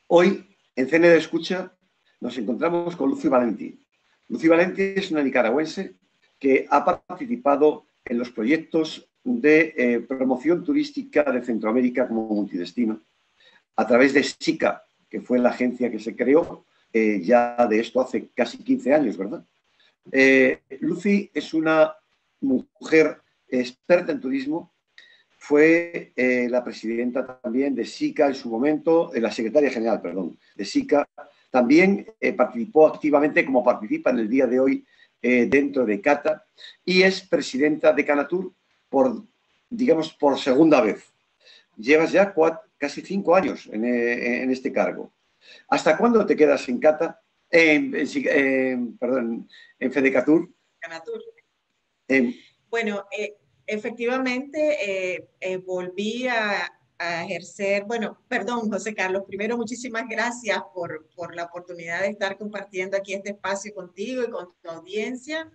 Hoy, en CNE de Escucha, nos encontramos con Lucy Valenti. Lucy Valenti es una nicaragüense que ha participado en los proyectos de promoción turística de Centroamérica como multidestino, a través de SICA, que fue la agencia que se creó ya de esto hace casi 15 años, ¿verdad? Lucy es una mujer experta en turismo, fue la presidenta también de SICA en su momento, la secretaria general, perdón, de SICA. También participó activamente, como participa en el día de hoy, dentro de CATA, y es presidenta de Canatur por, digamos, por segunda vez. Llevas ya casi 5 años en este cargo. ¿Hasta cuándo te quedas en CATA? Perdón, en Fedecatur. Canatur. Eh, Bueno, efectivamente volví a ejercer, bueno, perdón, José Carlos, primero muchísimas gracias por la oportunidad de estar compartiendo aquí este espacio contigo y con tu audiencia.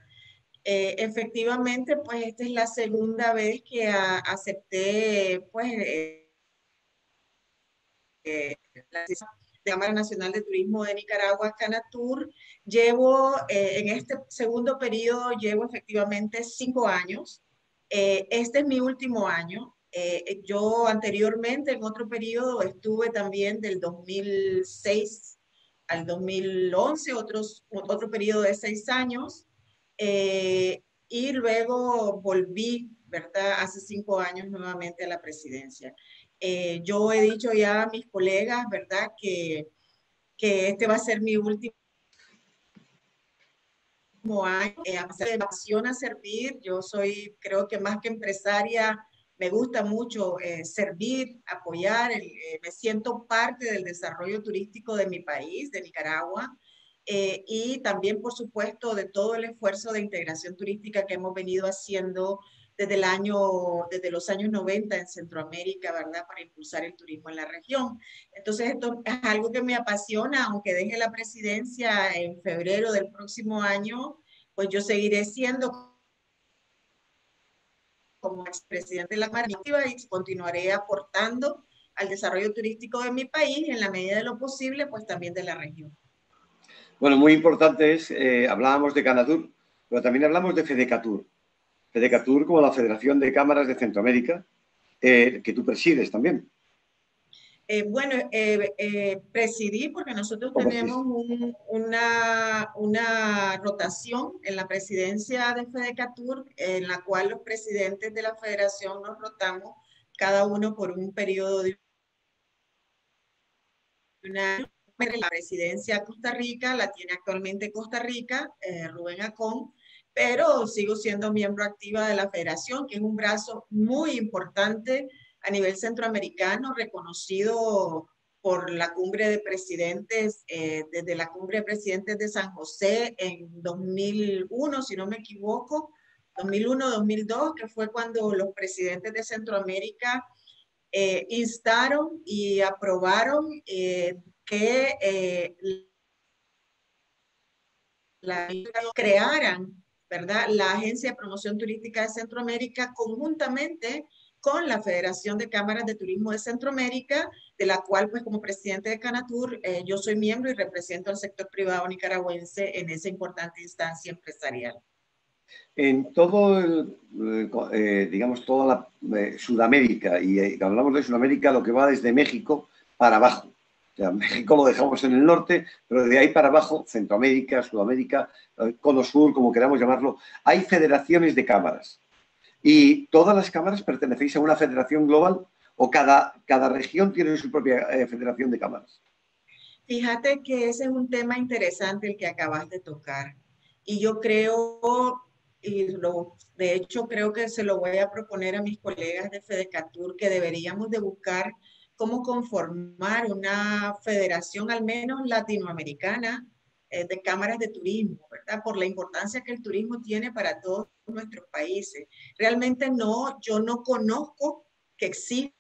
Efectivamente, pues esta es la segunda vez que acepté, pues, la Cámara Nacional de Turismo de Nicaragua, Canatur. Llevo, en este segundo periodo, llevo efectivamente 5 años. Este es mi último año. Yo anteriormente, en otro periodo, estuve también del 2006 al 2011, otro periodo de 6 años. Y luego volví, ¿verdad? Hace 5 años nuevamente a la presidencia. Yo he dicho ya a mis colegas, ¿verdad? Que este va a ser mi último año. Me apasiona servir. Yo soy, creo que más que empresaria, me gusta mucho servir, apoyar. Me siento parte del desarrollo turístico de mi país, de Nicaragua. Y también, por supuesto, de todo el esfuerzo de integración turística que hemos venido haciendo desde los años 90 en Centroamérica, ¿verdad? Para impulsar el turismo en la región. Entonces, esto es algo que me apasiona, aunque deje la presidencia en febrero del próximo año, pues yo seguiré siendo como expresidente de la Cámara y continuaré aportando al desarrollo turístico de mi país en la medida de lo posible, pues también de la región. Bueno, muy importante es, hablábamos de Canatur, pero también hablamos de Fedecatur. Fedecatur como la Federación de Cámaras de Centroamérica, que tú presides también. Bueno, presidí porque nosotros tenemos una rotación en la presidencia de Fedecatur, en la cual los presidentes de la federación nos rotamos cada uno por un periodo de un año. La presidencia de Costa Rica la tiene actualmente Costa Rica, Rubén Acón, pero sigo siendo miembro activa de la federación, que es un brazo muy importante a nivel centroamericano, reconocido por la cumbre de presidentes, desde la cumbre de presidentes de San José en 2001, si no me equivoco, 2001-2002, que fue cuando los presidentes de Centroamérica instaron y aprobaron que crearan, ¿verdad?, la Agencia de Promoción Turística de Centroamérica conjuntamente con la Federación de Cámaras de Turismo de Centroamérica, de la cual, pues, como presidente de Canatur, yo soy miembro y represento al sector privado nicaragüense en esa importante instancia empresarial. En todo, digamos, toda Sudamérica, y hablamos de Sudamérica, lo que va desde México para abajo. O sea, México lo dejamos en el norte, pero de ahí para abajo, Centroamérica, Sudamérica, Cono Sur, como queramos llamarlo, hay federaciones de cámaras. ¿Y todas las cámaras pertenecéis a una federación global o cada región tiene su propia federación de cámaras? Fíjate que ese es un tema interesante el que acabas de tocar. Y yo creo, de hecho creo que se lo voy a proponer a mis colegas de Fedecatur, que deberíamos de buscar cómo conformar una federación al menos latinoamericana de cámaras de turismo, ¿verdad? Por la importancia que el turismo tiene para todos nuestros países. Realmente no, yo no conozco que exista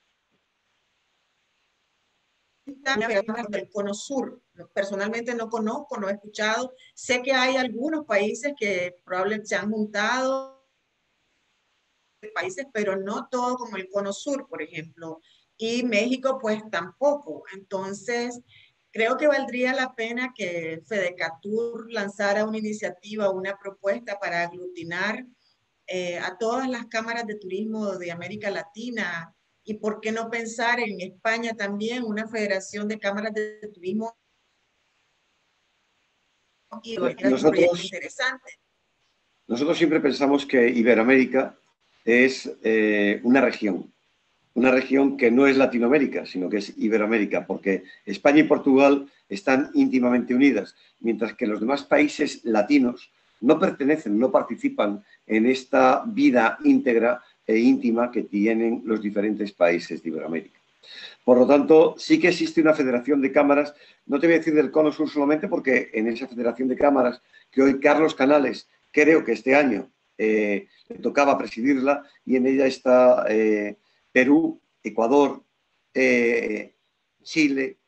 del Cono Sur. Personalmente no conozco, no he escuchado. Sé que hay algunos países que probablemente se han juntado, países, pero no todo como el Cono Sur, por ejemplo. Y México, pues tampoco. Entonces, Creo que valdría la pena que Fedecatur lanzara una iniciativa, una propuesta para aglutinar a todas las cámaras de turismo de América Latina, y por qué no pensar en España también una federación de cámaras de turismo, y es un proyecto Nosotros, interesante. nosotros siempre pensamos que Iberoamérica es una región que no es Latinoamérica, sino que es Iberoamérica, porque España y Portugal están íntimamente unidas, mientras que los demás países latinos no pertenecen, no participan en esta vida íntegra e íntima que tienen los diferentes países de Iberoamérica. Por lo tanto, sí que existe una federación de cámaras, no te voy a decir del Cono Sur solamente, porque en esa federación de cámaras, que hoy Carlos Canales, creo que este año le tocaba presidirla, y en ella está Perú, Ecuador, Chile,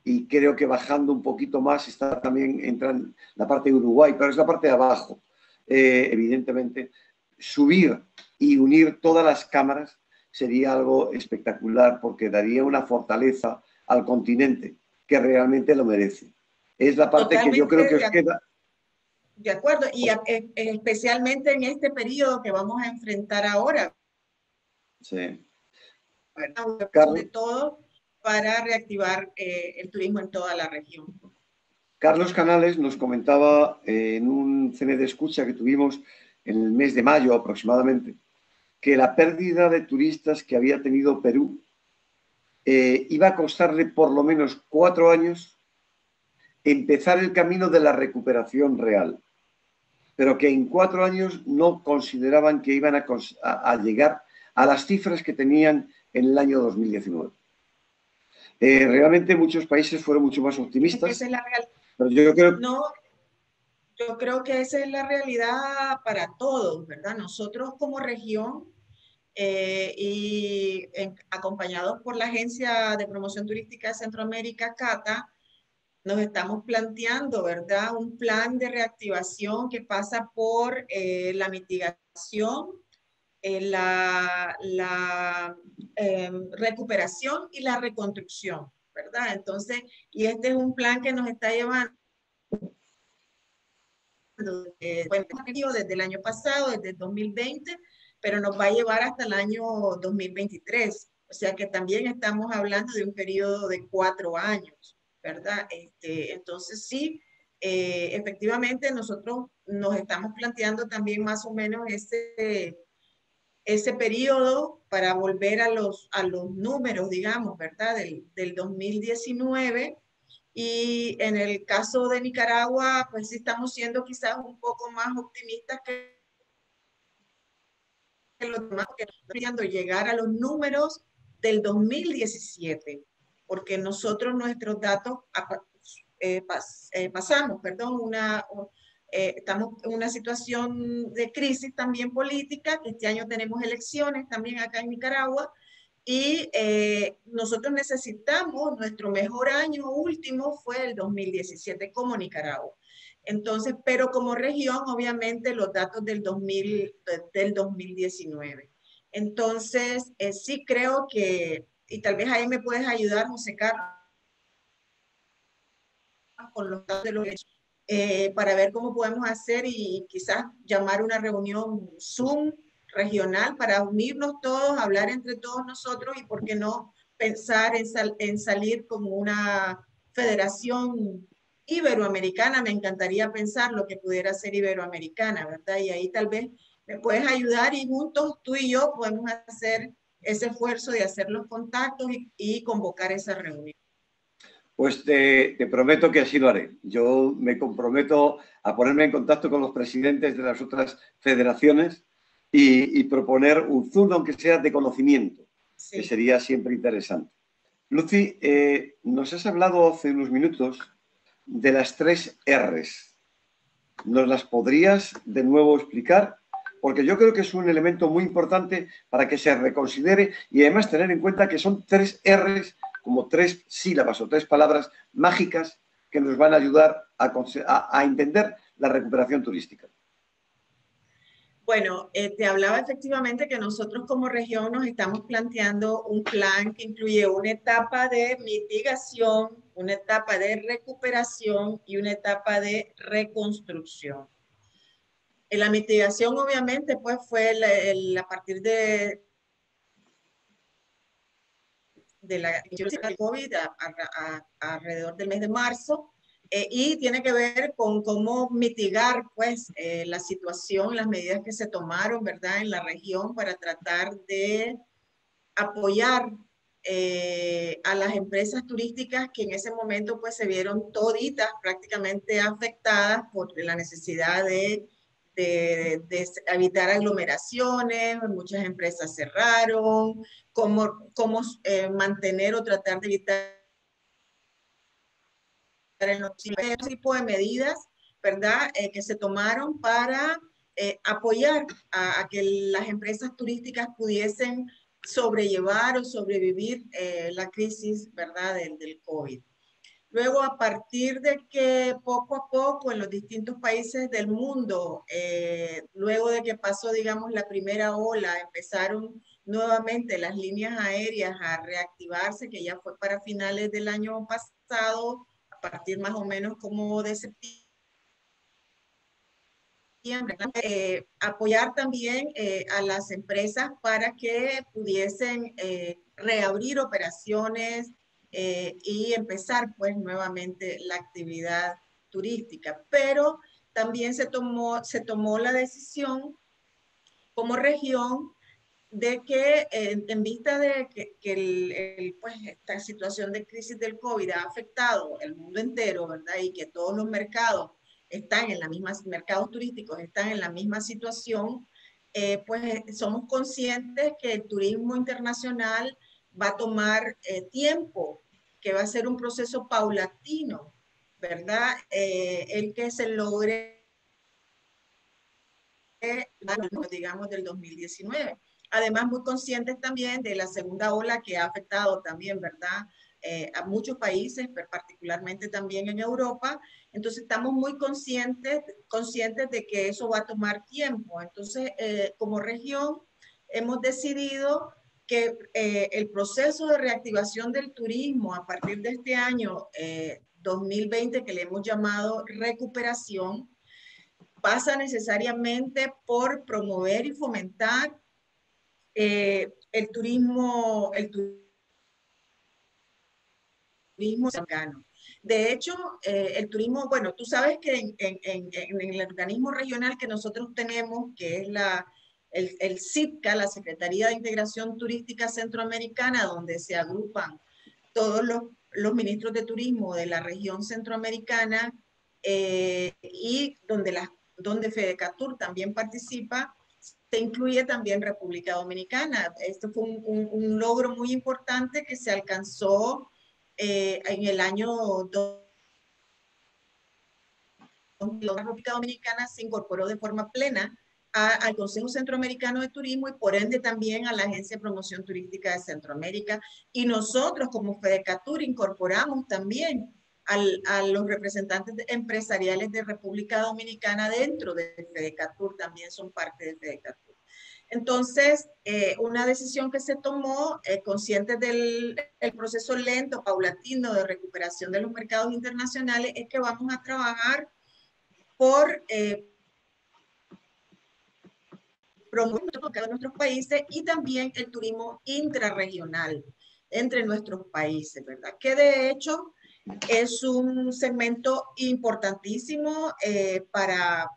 y creo que bajando un poquito más está también, entra en la parte de Uruguay, pero es la parte de abajo. Evidentemente, subir y unir todas las cámaras sería algo espectacular, porque daría una fortaleza al continente que realmente lo merece. Es la parte que yo creo que os queda. De acuerdo, y especialmente en este periodo que vamos a enfrentar ahora. Sí. De todo para reactivar el turismo en toda la región. Carlos Canales nos comentaba en un CNE de escucha que tuvimos en el mes de mayo aproximadamente, que la pérdida de turistas que había tenido Perú iba a costarle por lo menos 4 años empezar el camino de la recuperación real, pero que en 4 años no consideraban que iban a llegar a las cifras que tenían en el año 2019. Realmente muchos países fueron mucho más optimistas, esa es la pero yo creo... No, yo creo que esa es la realidad para todos, ¿verdad? Nosotros como región acompañados por la Agencia de Promoción Turística de Centroamérica, CATA, nos estamos planteando, ¿verdad? Un plan de reactivación que pasa por la mitigación, la recuperación y la reconstrucción, ¿verdad? Entonces, y este es un plan que nos está llevando desde el año pasado, desde el 2020, pero nos va a llevar hasta el año 2023. O sea que también estamos hablando de un periodo de 4 años, ¿verdad? Entonces sí, efectivamente nosotros nos estamos planteando también más o menos ese periodo para volver a los números, digamos, ¿verdad? Del 2019. Y en el caso de Nicaragua, pues sí estamos siendo quizás un poco más optimistas que los demás, que estamos llegar a los números del 2017, porque nosotros nuestros datos pasamos, perdón, estamos en una situación de crisis también política, que este año tenemos elecciones también acá en Nicaragua, y nosotros necesitamos, nuestro mejor año último fue el 2017 como Nicaragua. Entonces, pero como región, obviamente, los datos del 2019. Entonces, sí creo que, y tal vez ahí me puedes ayudar, José Carlos, con los datos de los hechos, para ver cómo podemos hacer y quizás llamar una reunión Zoom regional para unirnos todos, hablar entre todos nosotros y por qué no pensar en salir como una federación iberoamericana. Me encantaría pensar lo que pudiera ser iberoamericana, ¿verdad? Y ahí tal vez me puedes ayudar y juntos tú y yo podemos hacer ese esfuerzo de hacer los contactos y convocar esa reunión. Pues te prometo que así lo haré. Yo me comprometo a ponerme en contacto con los presidentes de las otras federaciones y proponer un Zoom, aunque sea de conocimiento, sí, que sería siempre interesante. Lucy, nos has hablado hace unos minutos de las 3 R's. ¿Nos las podrías de nuevo explicar? Porque yo creo que es un elemento muy importante para que se reconsidere y además tener en cuenta que son 3 R's, como 3 sílabas o 3 palabras mágicas que nos van a ayudar a entender la recuperación turística. Bueno, te hablaba efectivamente que nosotros como región nos estamos planteando un plan que incluye una etapa de mitigación, una etapa de recuperación y una etapa de reconstrucción. En la mitigación, obviamente, pues fue a partir de la COVID alrededor del mes de marzo, y tiene que ver con cómo mitigar pues la situación, las medidas que se tomaron, ¿verdad?, en la región para tratar de apoyar a las empresas turísticas que en ese momento pues se vieron toditas prácticamente afectadas por la necesidad de evitar aglomeraciones. Muchas empresas cerraron, cómo mantener o tratar de evitar ese tipo de medidas, ¿verdad?, que se tomaron para apoyar a que las empresas turísticas pudiesen sobrellevar o sobrevivir la crisis, ¿verdad?, del COVID. Luego, a partir de que poco a poco en los distintos países del mundo, luego de que pasó, digamos, la primera ola, empezaron nuevamente las líneas aéreas a reactivarse, que ya fue para finales del año pasado, a partir más o menos como de septiembre. Apoyar también a las empresas para que pudiesen reabrir operaciones y empezar pues nuevamente la actividad turística. Pero también se tomó la decisión como región de que en vista de que pues, esta situación de crisis del COVID ha afectado el mundo entero, ¿verdad?, y que todos los mercados están en la misma, mercados turísticos están en la misma situación, pues somos conscientes que el turismo internacional va a tomar tiempo, que va a ser un proceso paulatino, ¿verdad? El que se logre, digamos, del 2019. Además, muy conscientes también de la segunda ola que ha afectado también, ¿verdad?, a muchos países, pero particularmente también en Europa. Entonces, estamos muy conscientes de que eso va a tomar tiempo. Entonces, como región, hemos decidido que el proceso de reactivación del turismo a partir de este año 2020, que le hemos llamado recuperación, pasa necesariamente por promover y fomentar el turismo cercano. De hecho, el turismo, bueno, tú sabes que en el organismo regional que nosotros tenemos, que es el SITCA, la Secretaría de Integración Turística Centroamericana, donde se agrupan todos los ministros de turismo de la región centroamericana, y donde Fedecatur también participa, se incluye también República Dominicana. Esto fue un logro muy importante que se alcanzó en el año 2000. La República Dominicana se incorporó de forma plena al Consejo Centroamericano de Turismo y por ende también a la Agencia de Promoción Turística de Centroamérica. Y nosotros como Fedecatur incorporamos también a los representantes empresariales de República Dominicana dentro de Fedecatur, también son parte de Fedecatur. Entonces, una decisión que se tomó, consciente del proceso lento, paulatino de recuperación de los mercados internacionales, es que vamos a trabajar por promover cada uno de nuestros países y también el turismo intrarregional entre nuestros países, ¿verdad? Que de hecho es un segmento importantísimo para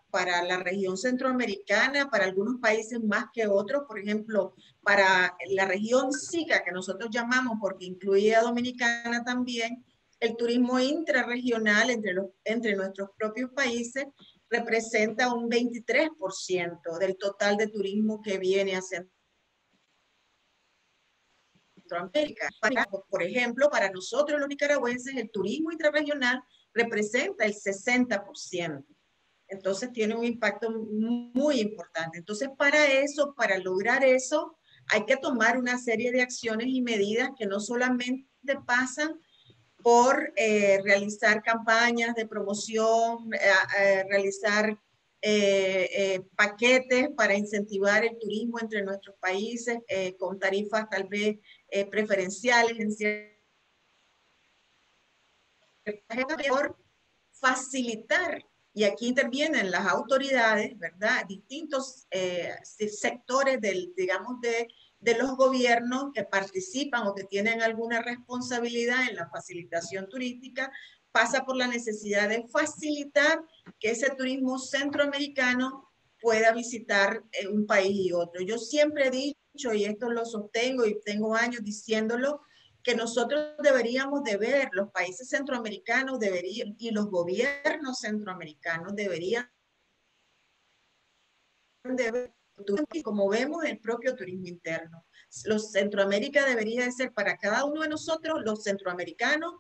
la región centroamericana, para algunos países más que otros. Por ejemplo, para la región SICA, que nosotros llamamos, porque incluye a Dominicana también, el turismo intrarregional entre nuestros propios países representa un 23% del total de turismo que viene a Centroamérica. Por ejemplo, para nosotros los nicaragüenses, el turismo intrarregional representa el 60%. Entonces tiene un impacto muy importante. Entonces, para lograr eso, hay que tomar una serie de acciones y medidas que no solamente pasan por realizar campañas de promoción, realizar paquetes para incentivar el turismo entre nuestros países con tarifas tal vez preferenciales en ciertos por facilitar, y aquí intervienen las autoridades, ¿verdad? Distintos sectores digamos, de los gobiernos que participan o que tienen alguna responsabilidad en la facilitación turística, pasa por la necesidad de facilitar que ese turismo centroamericano pueda visitar un país y otro. Yo siempre he dicho, y esto lo sostengo y tengo años diciéndolo, que nosotros deberíamos de ver, los países centroamericanos deberían, y los gobiernos centroamericanos deberían de ver, como vemos, el propio turismo interno. Los Centroamérica debería de ser para cada uno de nosotros, los centroamericanos,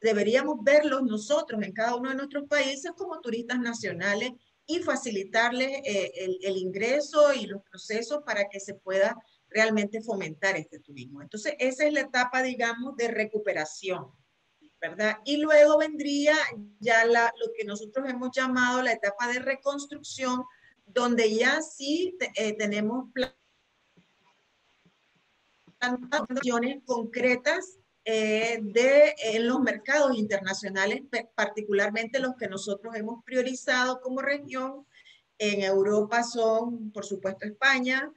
deberíamos verlos nosotros en cada uno de nuestros países como turistas nacionales y facilitarles el ingreso y los procesos para que se pueda realmente fomentar este turismo. Entonces, esa es la etapa, digamos, de recuperación, ¿verdad? Y luego vendría ya lo que nosotros hemos llamado la etapa de reconstrucción, donde ya sí tenemos plantaciones concretas en los mercados internacionales, particularmente los que nosotros hemos priorizado como región. En Europa son, por supuesto, España,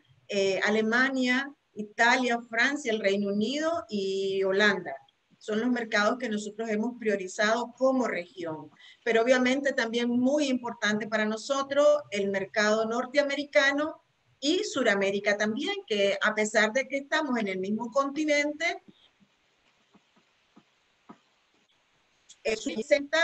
Alemania, Italia, Francia, el Reino Unido y Holanda. Son los mercados que nosotros hemos priorizado como región. Pero obviamente también muy importante para nosotros el mercado norteamericano y Suramérica también, que a pesar de que estamos en el mismo continente, representa,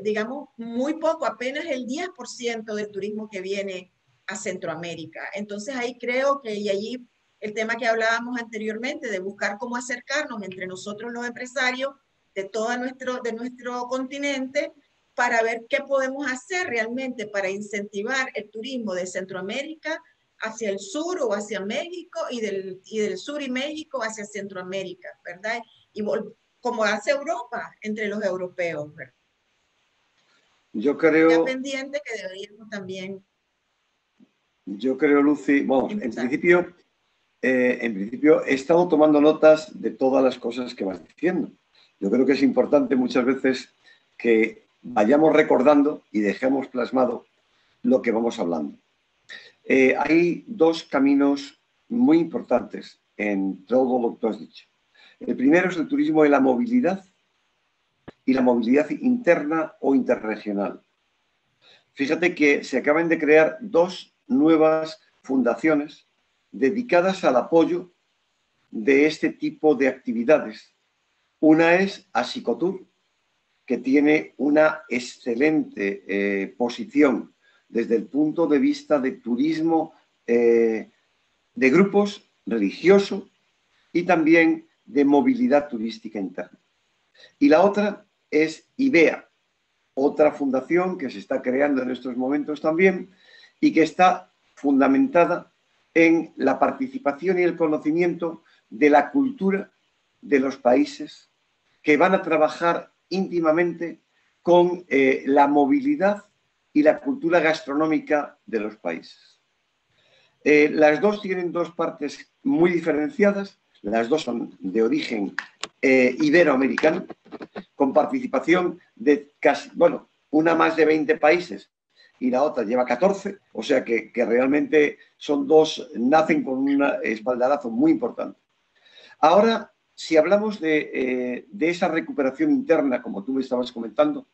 digamos, muy poco, apenas el 10% del turismo que viene a Centroamérica. Entonces ahí creo que, y allí el tema que hablábamos anteriormente, de buscar cómo acercarnos entre nosotros los empresarios de todo nuestro continente, para ver qué podemos hacer realmente para incentivar el turismo de Centroamérica hacia el sur o hacia México y del sur y México hacia Centroamérica, ¿verdad? Y como hace Europa entre los europeos, ¿verdad? Yo creo, Pendiente que deberíamos también. yo creo, Lucy, bueno, en principio he estado tomando notas de todas las cosas que vas diciendo. Yo creo que es importante muchas veces que vayamos recordando y dejemos plasmado lo que vamos hablando. Hay dos caminos muy importantes en todo lo que tú has dicho. El primero es el turismo de la movilidad y la movilidad interna o interregional. Fíjate que se acaban de crear dos nuevas fundaciones dedicadas al apoyo de este tipo de actividades. Una es Asicotur, que tiene una excelente posición desde el punto de vista de turismo de grupos religioso y también de movilidad turística interna. Y la otra es IBEA, otra fundación que se está creando en estos momentos también y que está fundamentada en la participación y el conocimiento de la cultura de los países que van a trabajar íntimamente con la movilidad y la cultura gastronómica de los países. Las dos tienen dos partes muy diferenciadas, las dos son de origen iberoamericano, con participación de casi, bueno, una más de 20 países y la otra lleva 14, o sea que realmente son dos, nacen con un espaldarazo muy importante. Ahora, si hablamos de esa recuperación interna, como tú me estabas comentando,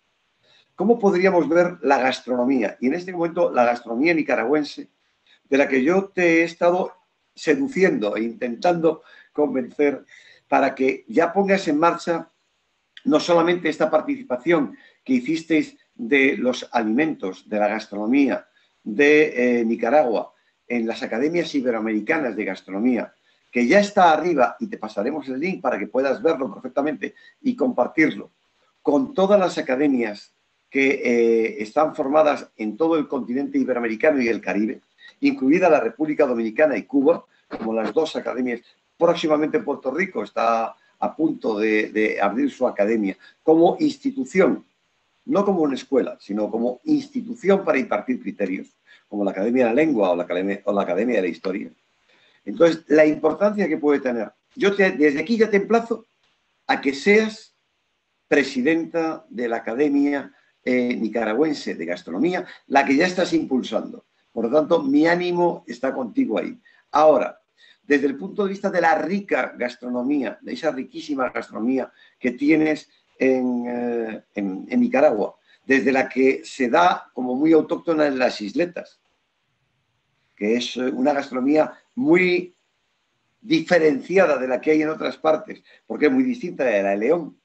¿cómo podríamos ver la gastronomía? Y en este momento la gastronomía nicaragüense, de la que yo te he estado seduciendo e intentando convencer para que ya pongas en marcha no solamente esta participación que hicisteis de los alimentos, de la gastronomía de Nicaragua en las academias iberoamericanas de gastronomía, que ya está arriba y te pasaremos el link para que puedas verlo perfectamente y compartirlo, con todas las academias que están formadas en todo el continente iberoamericano y el Caribe, incluida la República Dominicana y Cuba, como las dos academias. Próximamente Puerto Rico está a punto de abrir su academia como institución, no como una escuela, sino como institución para impartir criterios, como la Academia de la Lengua o la Academia de la Historia. Entonces, la importancia que puede tener. Yo desde aquí ya te emplazo a que seas presidenta de la Academia Nicaragüense de Gastronomía, la que ya estás impulsando. Por lo tanto, mi ánimo está contigo ahí. Ahora, desde el punto de vista de la rica gastronomía, de esa riquísima gastronomía que tienes en Nicaragua, desde la que se da como muy autóctona en las isletas, que es una gastronomía muy diferenciada de la que hay en otras partes, porque es muy distinta de la de León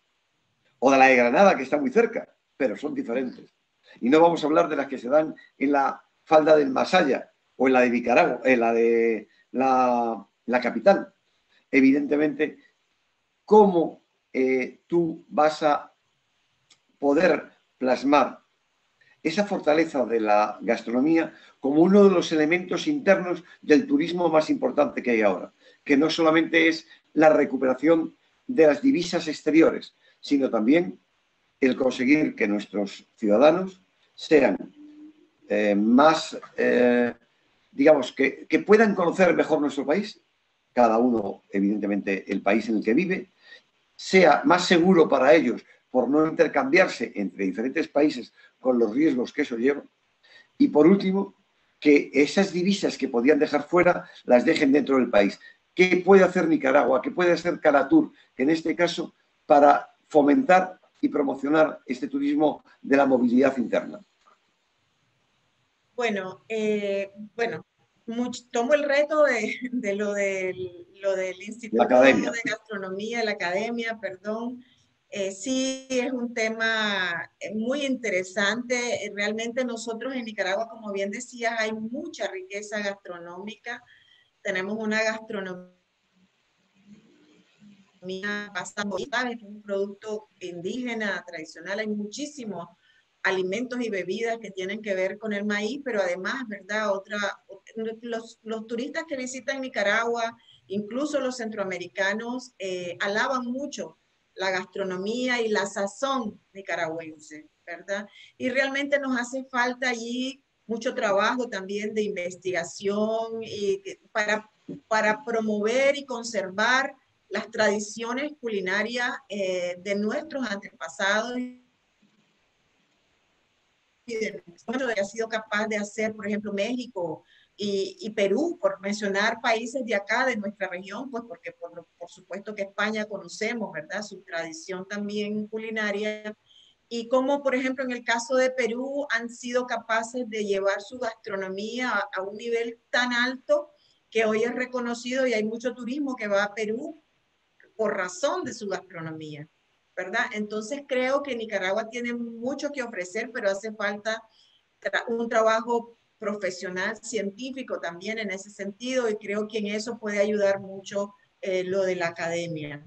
o de la de Granada, que está muy cerca, pero son diferentes. Y no vamos a hablar de las que se dan en la falda del Masaya o en la de Nicaragua, en la de la capital. Evidentemente, ¿cómo tú vas a poder plasmar esa fortaleza de la gastronomía como uno de los elementos internos del turismo más importante que hay ahora, que no solamente es la recuperación de las divisas exteriores, sino también el conseguir que nuestros ciudadanos sean más, digamos, que puedan conocer mejor nuestro país, cada uno, evidentemente, el país en el que vive, sea más seguro para ellos por no intercambiarse entre diferentes países con los riesgos que eso lleva. Y por último, que esas divisas que podían dejar fuera las dejen dentro del país. ¿Qué puede hacer Nicaragua? ¿Qué puede hacer Canatur, en este caso, para fomentar y promocionar este turismo de la movilidad interna? Bueno, tomo el reto de lo del La Instituto academia. de Gastronomía, la Academia, perdón. Sí, es un tema muy interesante. Realmente nosotros en Nicaragua, como bien decías, hay mucha riqueza gastronómica. Tenemos una gastronomía bastante, ¿sabes? Un producto indígena, tradicional. Hay muchísimos alimentos y bebidas que tienen que ver con el maíz, pero además, ¿verdad? Los turistas que visitan Nicaragua, incluso los centroamericanos, alaban mucho la gastronomía y la sazón nicaragüense, ¿verdad? Y realmente nos hace falta allí mucho trabajo también de investigación y para promover y conservar las tradiciones culinarias de nuestros antepasados y de lo que ha sido capaz de hacer, por ejemplo, México y Perú, por mencionar países de acá, de nuestra región, pues porque por supuesto que España conocemos, ¿verdad? Su tradición también culinaria. Y como, por ejemplo, en el caso de Perú, han sido capaces de llevar su gastronomía a un nivel tan alto que hoy es reconocido y hay mucho turismo que va a Perú por razón de su gastronomía, ¿verdad? Entonces creo que Nicaragua tiene mucho que ofrecer, pero hace falta un trabajo profesional, científico también en ese sentido, y creo que en eso puede ayudar mucho lo de la academia.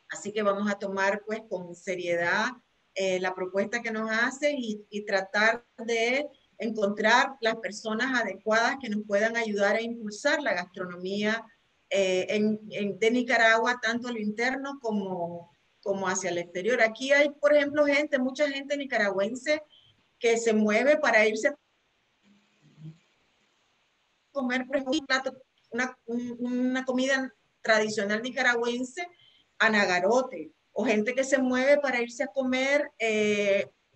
Así que vamos a tomar pues con seriedad la propuesta que nos hace y tratar de encontrar las personas adecuadas que nos puedan ayudar a impulsar la gastronomía de Nicaragua, tanto a lo interno como hacia el exterior. Aquí hay, por ejemplo, mucha gente nicaragüense que se mueve para irse a comer, por ejemplo, una comida tradicional nicaragüense a Nagarote, o gente que se mueve para irse a comer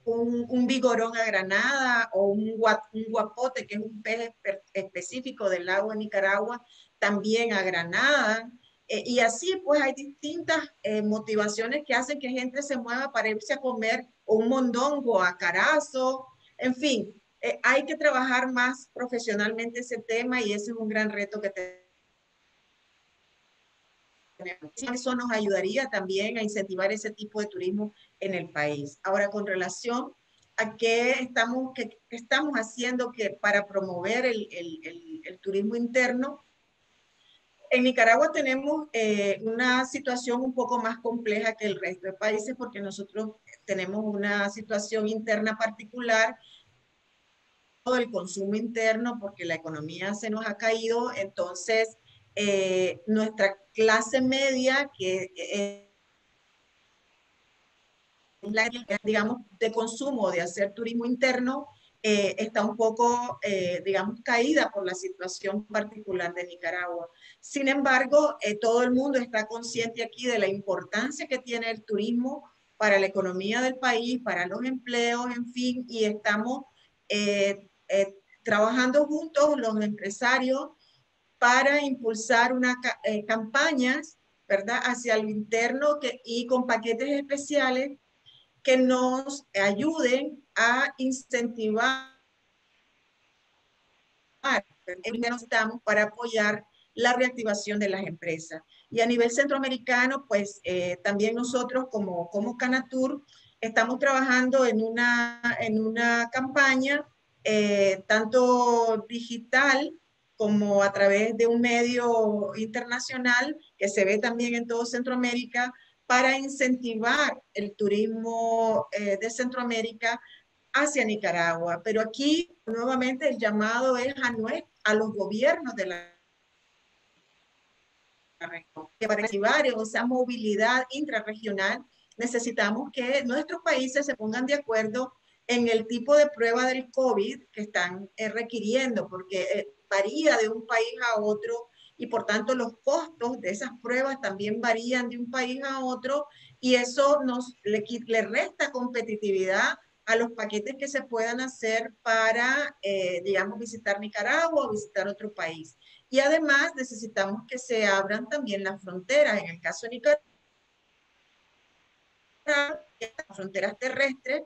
un vigorón a Granada, o un guapote, que es un pez específico del lago de Nicaragua, también a Granada. Y así pues hay distintas motivaciones que hacen que gente se mueva para irse a comer un mondongo a Carazo, en fin. Hay que trabajar más profesionalmente ese tema y ese es un gran reto que tenemos. Eso nos ayudaría también a incentivar ese tipo de turismo en el país. Ahora, con relación a qué estamos haciendo para promover el turismo interno, en Nicaragua tenemos una situación un poco más compleja que el resto de países porque nosotros tenemos una situación interna particular, el consumo interno, porque la economía se nos ha caído, entonces nuestra clase media, que es la, digamos, de consumo, de hacer turismo interno, está un poco, digamos, caída por la situación particular de Nicaragua. Sin embargo, todo el mundo está consciente aquí de la importancia que tiene el turismo para la economía del país, para los empleos, en fin, y estamos trabajando juntos los empresarios para impulsar campañas, ¿verdad?, hacia el interno y con paquetes especiales que nos ayuden a incentivar estamos para apoyar la reactivación de las empresas. Y a nivel centroamericano, pues también nosotros como Canatur estamos trabajando en una campaña tanto digital como a través de un medio internacional que se ve también en todo Centroamérica para incentivar el turismo de Centroamérica hacia Nicaragua. Pero aquí nuevamente el llamado es a los gobiernos de la región. Para activar esa movilidad intrarregional necesitamos que nuestros países se pongan de acuerdo en el tipo de prueba del COVID que están requiriendo, porque varía de un país a otro y por tanto los costos de esas pruebas también varían de un país a otro y eso le resta competitividad a los paquetes que se puedan hacer para, digamos, visitar Nicaragua o visitar otro país. Y además necesitamos que se abran también las fronteras. En el caso de Nicaragua, las fronteras terrestres,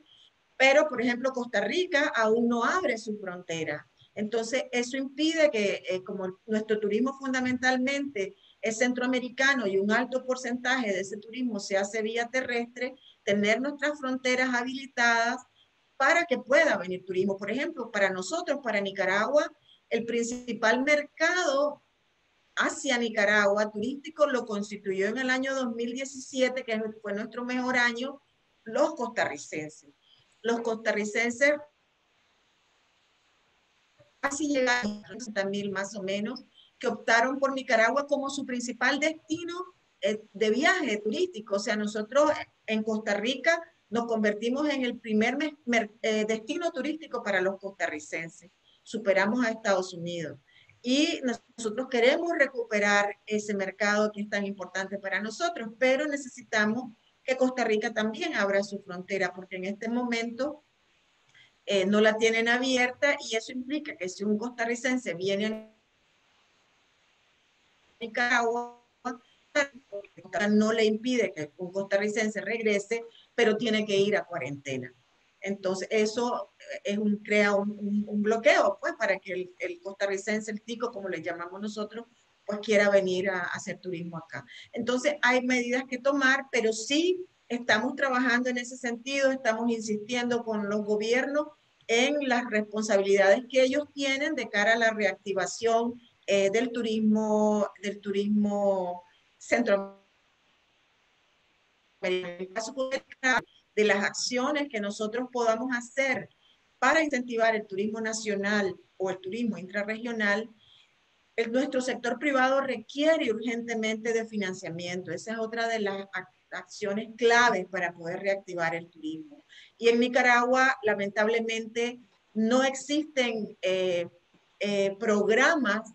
pero por ejemplo Costa Rica aún no abre su frontera. Entonces eso impide que como nuestro turismo fundamentalmente es centroamericano y un alto porcentaje de ese turismo se hace vía terrestre, tener nuestras fronteras habilitadas para que pueda venir turismo. Por ejemplo, para nosotros, para Nicaragua, el principal mercado hacia Nicaragua turístico lo constituyó en el año 2017, que fue nuestro mejor año, los costarricenses. Los costarricenses casi llegaron a 30,000 más o menos, que optaron por Nicaragua como su principal destino de viaje turístico. O sea, nosotros en Costa Rica nos convertimos en el primer destino turístico para los costarricenses. Superamos a Estados Unidos. Y nosotros queremos recuperar ese mercado que es tan importante para nosotros, pero necesitamos que Costa Rica también abra su frontera, porque en este momento no la tienen abierta y eso implica que si un costarricense viene a Nicaragua, no le impide que un costarricense regrese, pero tiene que ir a cuarentena. Entonces, eso crea un bloqueo, pues, para que el costarricense, el tico, como le llamamos nosotros, pues quiera venir a hacer turismo acá. Entonces, hay medidas que tomar, pero sí estamos trabajando en ese sentido, estamos insistiendo con los gobiernos en las responsabilidades que ellos tienen de cara a la reactivación del turismo centroamericano, de las acciones que nosotros podamos hacer para incentivar el turismo nacional o el turismo intrarregional. Nuestro sector privado requiere urgentemente de financiamiento. Esa es otra de las acciones claves para poder reactivar el turismo. Y en Nicaragua, lamentablemente, no existen programas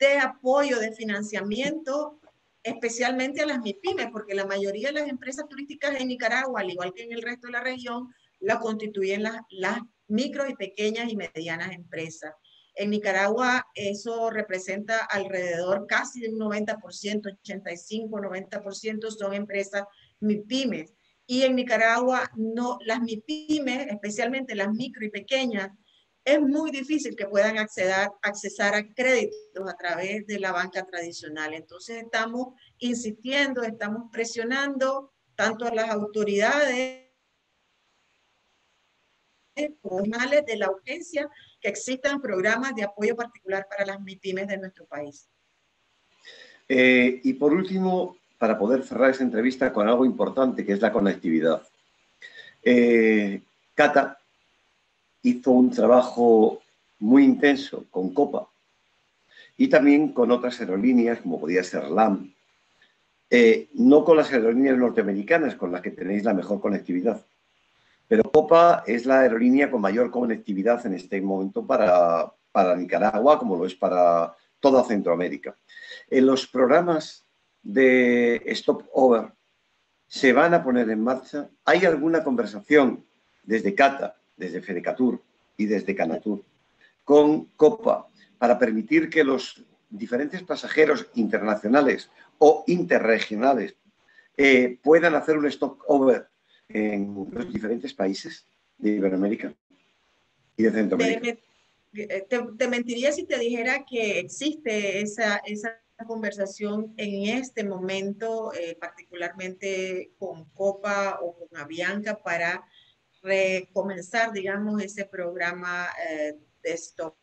de apoyo, de financiamiento, especialmente a las MIPYMES, porque la mayoría de las empresas turísticas en Nicaragua, al igual que en el resto de la región, la constituyen las micro y pequeñas y medianas empresas. En Nicaragua eso representa alrededor casi de un 90%, 85, 90% son empresas MIPYMES. Y en Nicaragua no, las MIPYMES, especialmente las micro y pequeñas, es muy difícil que puedan accesar a créditos a través de la banca tradicional. Entonces estamos insistiendo, estamos presionando tanto a las autoridades de la urgencia que existan programas de apoyo particular para las MIPYMES de nuestro país. Y por último, para poder cerrar esta entrevista con algo importante, que es la conectividad. Cata hizo un trabajo muy intenso con Copa y también con otras aerolíneas, como podía ser LAM, no con las aerolíneas norteamericanas, con las que tenéis la mejor conectividad. Pero Copa es la aerolínea con mayor conectividad en este momento para Nicaragua, como lo es para toda Centroamérica. En los programas de Stopover, se van a poner en marcha? ¿Hay alguna conversación desde CATA, desde Fedecatur y desde Canatur con Copa para permitir que los diferentes pasajeros internacionales o interregionales puedan hacer un stopover en los diferentes países de Iberoamérica y de Centroamérica? Te mentiría si te dijera que existe esa conversación en este momento, particularmente con Copa o con Avianca, para recomenzar, digamos, ese programa de stop.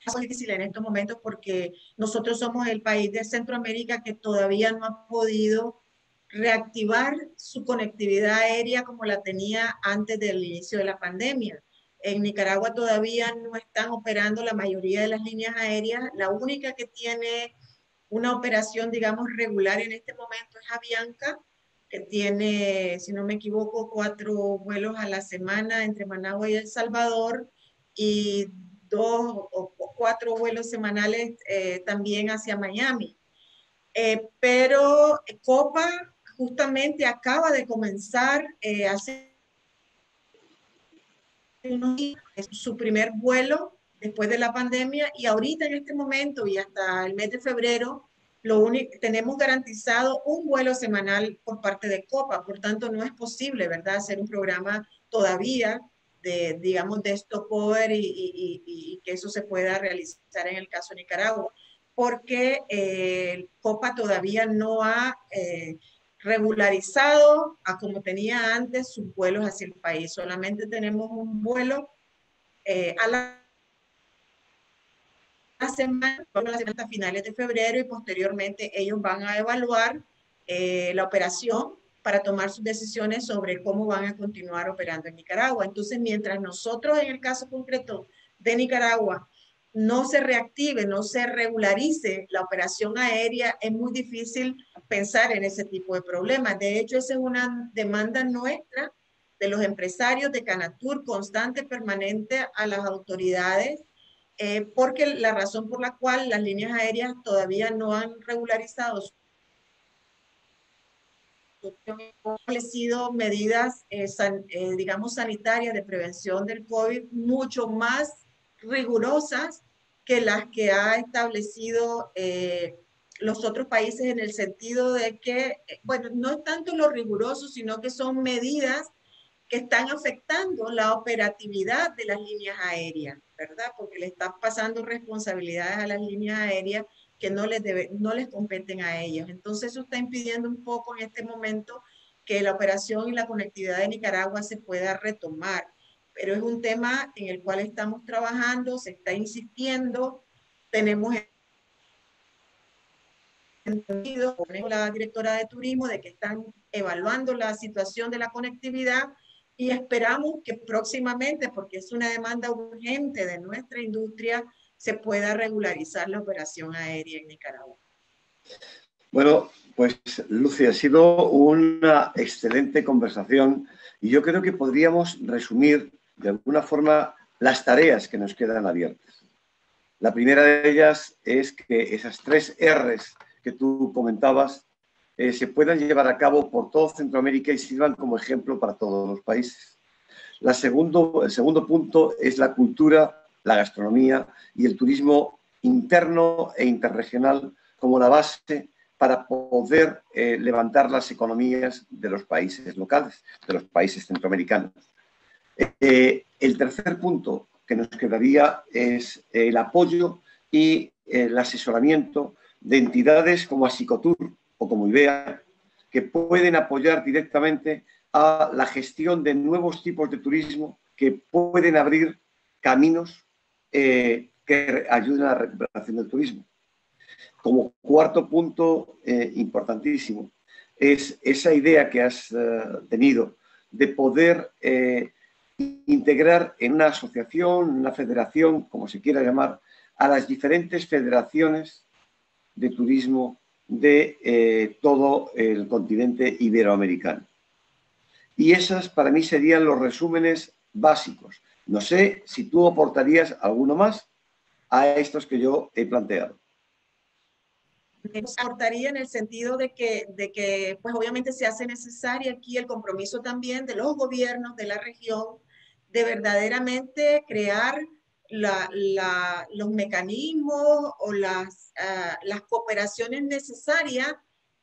Es muy difícil en estos momentos porque nosotros somos el país de Centroamérica que todavía no ha podido reactivar su conectividad aérea como la tenía antes del inicio de la pandemia. En Nicaragua todavía no están operando la mayoría de las líneas aéreas. La única que tiene una operación, digamos, regular en este momento es Avianca, que tiene, si no me equivoco, 4 vuelos a la semana entre Managua y El Salvador y 2 o 4 vuelos semanales también hacia Miami. Pero Copa justamente acaba de comenzar hace unos días su primer vuelo después de la pandemia y ahorita en este momento y hasta el mes de febrero tenemos garantizado un vuelo semanal por parte de Copa, por tanto no es posible, ¿verdad?, hacer un programa todavía de, digamos, de stopover y que eso se pueda realizar en el caso de Nicaragua, porque Copa todavía no ha regularizado a como tenía antes sus vuelos hacia el país. Solamente tenemos un vuelo a la semana, hasta finales de febrero y posteriormente ellos van a evaluar la operación para tomar sus decisiones sobre cómo van a continuar operando en Nicaragua. Entonces, mientras nosotros en el caso concreto de Nicaragua no se reactive, no se regularice la operación aérea, es muy difícil pensar en ese tipo de problemas. De hecho, esa es una demanda nuestra de los empresarios de Canatur, constante, permanente a las autoridades, porque la razón por la cual las líneas aéreas todavía no han regularizado han establecido medidas, digamos, sanitarias de prevención del COVID mucho más rigurosas que las que ha establecido los otros países, en el sentido de que, bueno, no es tanto lo riguroso, sino que son medidas que están afectando la operatividad de las líneas aéreas, ¿verdad? Porque le están pasando responsabilidades a las líneas aéreas que no les competen a ellos. Entonces eso está impidiendo un poco en este momento que la operación y la conectividad de Nicaragua se pueda retomar. Pero es un tema en el cual estamos trabajando, se está insistiendo, tenemos entendido con la directora de turismo de que están evaluando la situación de la conectividad y esperamos que próximamente, porque es una demanda urgente de nuestra industria, se pueda regularizar la operación aérea en Nicaragua. Bueno, pues Lucy, ha sido una excelente conversación y yo creo que podríamos resumir de alguna forma las tareas que nos quedan abiertas. La primera de ellas es que esas 3 R's que tú comentabas se puedan llevar a cabo por todo Centroamérica y sirvan como ejemplo para todos los países. El segundo punto es la cultura, la gastronomía y el turismo interno e interregional como la base para poder levantar las economías de los países locales, de los países centroamericanos. El tercer punto que nos quedaría es el apoyo y el asesoramiento de entidades como Asicotur o como IBEA, que pueden apoyar directamente a la gestión de nuevos tipos de turismo que pueden abrir caminos que ayuden a la recuperación del turismo. Como cuarto punto importantísimo es esa idea que has tenido de poder integrar en una asociación, una federación, como se quiera llamar, a las diferentes federaciones de turismo de todo el continente iberoamericano. Y esas para mí serían los resúmenes básicos. No sé si tú aportarías alguno más a estos que yo he planteado. Aportaría en el sentido de que pues obviamente se hace necesario aquí el compromiso también de los gobiernos de la región de verdaderamente crear los mecanismos o las cooperaciones necesarias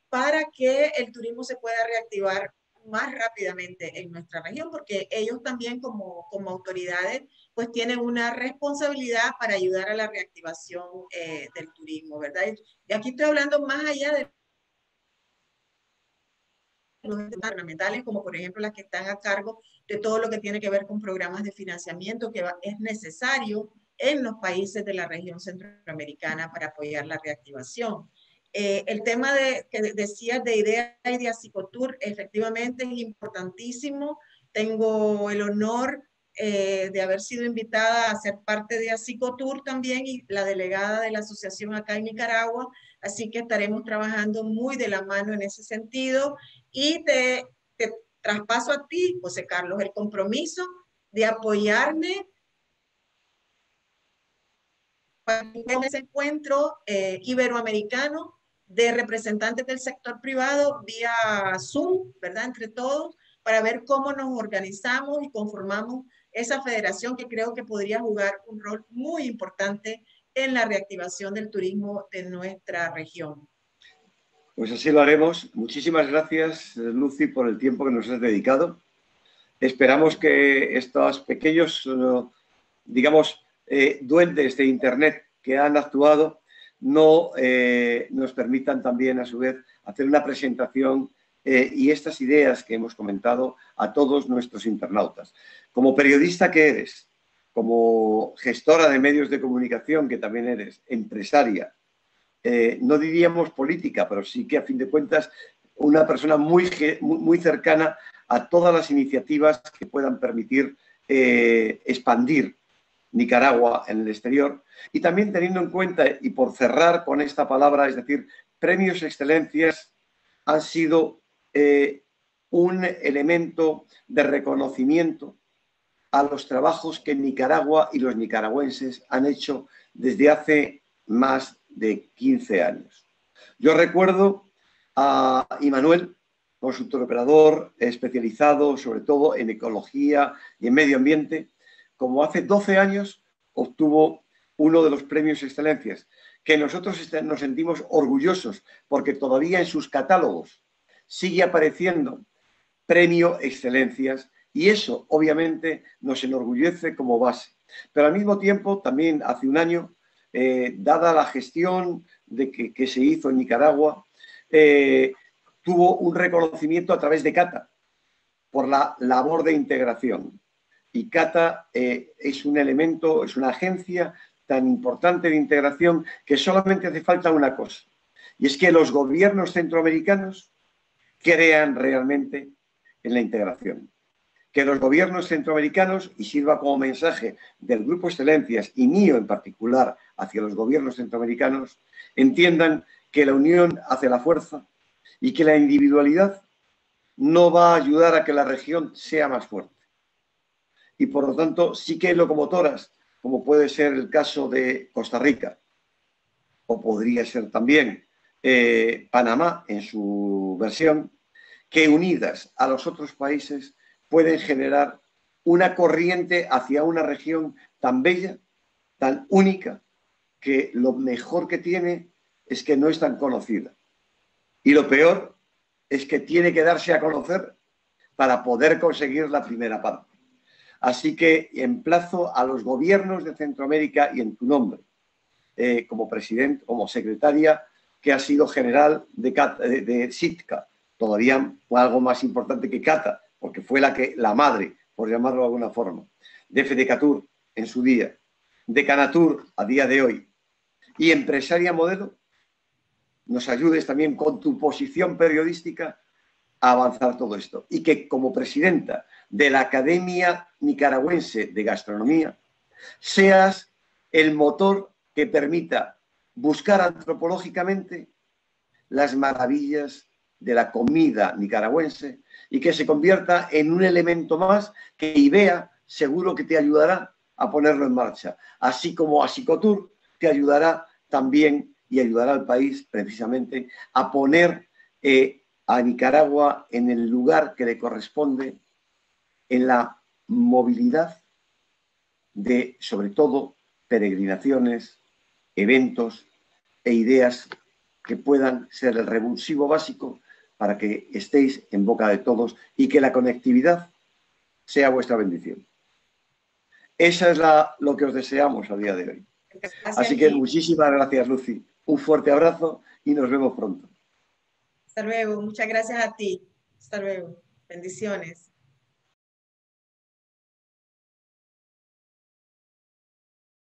para que el turismo se pueda reactivar más rápidamente en nuestra región, porque ellos también como autoridades pues tienen una responsabilidad para ayudar a la reactivación del turismo, ¿verdad? Y aquí estoy hablando más allá de los gubernamentales, como por ejemplo las que están a cargo de todo lo que tiene que ver con programas de financiamiento que es necesario en los países de la región centroamericana para apoyar la reactivación. El tema que decías de IDEA y de Asicotur, efectivamente es importantísimo. Tengo el honor de haber sido invitada a ser parte de Asicotur también y la delegada de la asociación acá en Nicaragua, así que estaremos trabajando muy de la mano en ese sentido y te traspaso a ti, José Carlos, el compromiso de apoyarme en ese encuentro iberoamericano de representantes del sector privado vía Zoom, ¿verdad? Entre todos, para ver cómo nos organizamos y conformamos esa federación que creo que podría jugar un rol muy importante en la reactivación del turismo de nuestra región. Pues así lo haremos. Muchísimas gracias, Lucy, por el tiempo que nos has dedicado. Esperamos que estos pequeños, digamos, duendes de Internet que han actuado no nos permitan también, a su vez, hacer una presentación y estas ideas que hemos comentado a todos nuestros internautas. Como periodista que eres, como gestora de medios de comunicación que también eres, empresaria, no diríamos política, pero sí que a fin de cuentas una persona muy cercana a todas las iniciativas que puedan permitir expandir Nicaragua en el exterior y también teniendo en cuenta, y por cerrar con esta palabra, es decir, premios excelencias han sido un elemento de reconocimiento a los trabajos que Nicaragua y los nicaragüenses han hecho desde hace más de 15 años. Yo recuerdo a Immanuel, consultor operador especializado sobre todo en ecología y en medio ambiente, como hace 12 años obtuvo uno de los premios excelencias, que nosotros nos sentimos orgullosos porque todavía en sus catálogos sigue apareciendo premio excelencias y eso obviamente nos enorgullece como base. Pero al mismo tiempo, también hace un año, dada la gestión que se hizo en Nicaragua, tuvo un reconocimiento a través de Cata por la labor de integración. Y Cata es un elemento, es una agencia tan importante de integración que solamente hace falta una cosa, y es que los gobiernos centroamericanos crean realmente en la integración. Que los gobiernos centroamericanos, y sirva como mensaje del Grupo Excelencias y mío en particular hacia los gobiernos centroamericanos, entiendan que la unión hace la fuerza y que la individualidad no va a ayudar a que la región sea más fuerte. Y por lo tanto, sí que hay locomotoras, como puede ser el caso de Costa Rica, o podría ser también Panamá en su versión, que unidas a los otros países pueden generar una corriente hacia una región tan bella, tan única, que lo mejor que tiene es que no es tan conocida. Y lo peor es que tiene que darse a conocer para poder conseguir la primera parte. Así que emplazo a los gobiernos de Centroamérica y en tu nombre, como presidente, como secretaria, que ha sido general de Sitka, todavía algo más importante que Cata, porque fue la madre, por llamarlo de alguna forma, de Fedecatur en su día, de Canatur a día de hoy, y empresaria modelo, nos ayudes también con tu posición periodística a avanzar todo esto. Y que como presidenta de la Academia Nicaragüense de Gastronomía, seas el motor que permita buscar antropológicamente las maravillas de la comida nicaragüense y que se convierta en un elemento más que IDEA seguro que te ayudará a ponerlo en marcha, así como Asicotur te ayudará también y ayudará al país precisamente a poner a Nicaragua en el lugar que le corresponde en la movilidad de, sobre todo, peregrinaciones, eventos e ideas que puedan ser el revulsivo básico para que estéis en boca de todos y que la conectividad sea vuestra bendición. Esa es lo que os deseamos a día de hoy. Así que muchísimas gracias, Lucy. Un fuerte abrazo y nos vemos pronto. Hasta luego. Muchas gracias a ti. Hasta luego. Bendiciones.